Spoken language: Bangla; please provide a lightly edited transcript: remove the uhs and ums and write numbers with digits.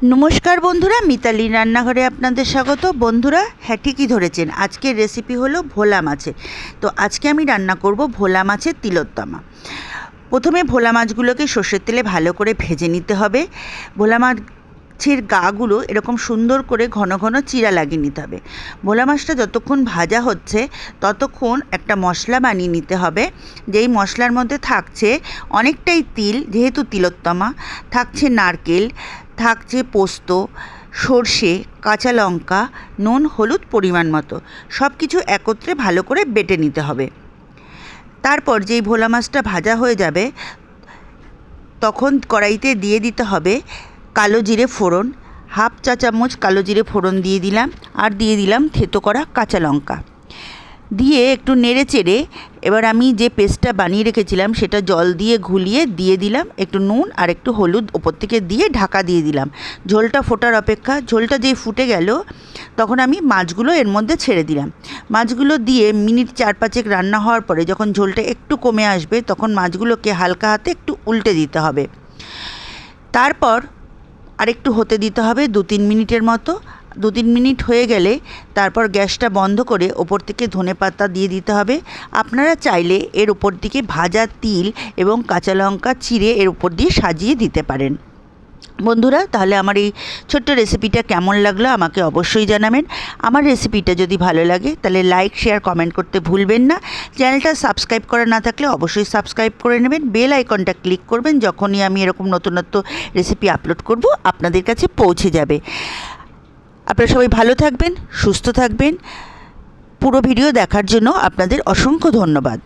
নমস্কার বন্ধুরা, মিতালি রান্নাঘরে আপনাদের স্বাগত। বন্ধুরা, হ্যাঁ ঠিকই ধরেছেন, আজকের রেসিপি হলো ভোলা মাছের। তো আজকে আমি রান্না করব ভোলা মাছের তিলোত্তমা। প্রথমে ভোলা মাছগুলোকে সর্ষের তেলে ভালো করে ভেজে নিতে হবে। ভোলা মাছের গাগুলো এরকম সুন্দর করে ঘন ঘন চিরা লাগিয়ে নিতে হবে। ভোলা মাছটা যতক্ষণ ভাজা হচ্ছে ততক্ষণ একটা মশলা বানিয়ে নিতে হবে। যেই মশলার মধ্যে থাকছে অনেকটাই তিল, যেহেতু তিলোত্তমা, থাকছে নারকেল, থাকছে পোস্ত, সর্ষে, কাঁচা লঙ্কা, নুন, হলুদ পরিমাণ মতো, সব কিছু একত্রে ভালো করে বেটে নিতে হবে। তারপর যেই ভোলা মাছটা ভাজা হয়ে যাবে তখন কড়াইতে দিয়ে দিতে হবে কালো জিরে ফোড়ন। হাফ চা চামচ কালো জিরে ফোড়ন দিয়ে দিলাম, আর দিয়ে দিলাম থেতো করা কাঁচা লঙ্কা। দিয়ে একটু নেড়ে চেড়ে এবার আমি যে পেস্টটা বানিয়ে রেখেছিলাম সেটা জল দিয়ে ঘুলিয়ে দিয়ে দিলাম, একটু নুন আর একটু হলুদ ওপর থেকে দিয়ে ঢাকা দিয়ে দিলাম। ঝোলটা ফোটার অপেক্ষা। ঝোলটা যেই ফুটে গেল তখন আমি মাছগুলো এর মধ্যে ছেড়ে দিলাম। মাছগুলো দিয়ে মিনিট 4-5 রান্না হওয়ার পরে যখন ঝোলটা একটু কমে আসবে তখন মাছগুলোকে হালকা হাতে একটু উল্টে দিতে হবে। তারপর আরেকটু হতে দিতে হবে 2-3 মিনিটের মতো। 2-3 মিনিট হয়ে গেলে তারপর গ্যাসটা বন্ধ করে ওপর থেকে ধনেপাতা দিয়ে দিতে হবে। আপনারা চাইলে এর উপর দিকে ভাজা তিল এবং কাঁচা লঙ্কা চিড়ে এর উপর দিয়ে সাজিয়ে দিতে পারেন। বন্ধুরা, তাহলে আমার এই ছোট্ট রেসিপিটা কেমন লাগলো আমাকে অবশ্যই জানাবেন। আমার রেসিপিটা যদি ভালো লাগে তাহলে লাইক, শেয়ার, কমেন্ট করতে ভুলবেন না। চ্যানেলটা সাবস্ক্রাইব করা না থাকলে অবশ্যই সাবস্ক্রাইব করে নেবেন। বেল আইকনটা ক্লিক করবেন, যখনই আমি এরকম নতুন রেসিপি আপলোড করব আপনাদের কাছে পৌঁছে যাবে। আপনারা সবাই ভালো থাকবেন, সুস্থ থাকবেন। পুরো ভিডিও দেখার জন্য আপনাদের অসংখ্য ধন্যবাদ।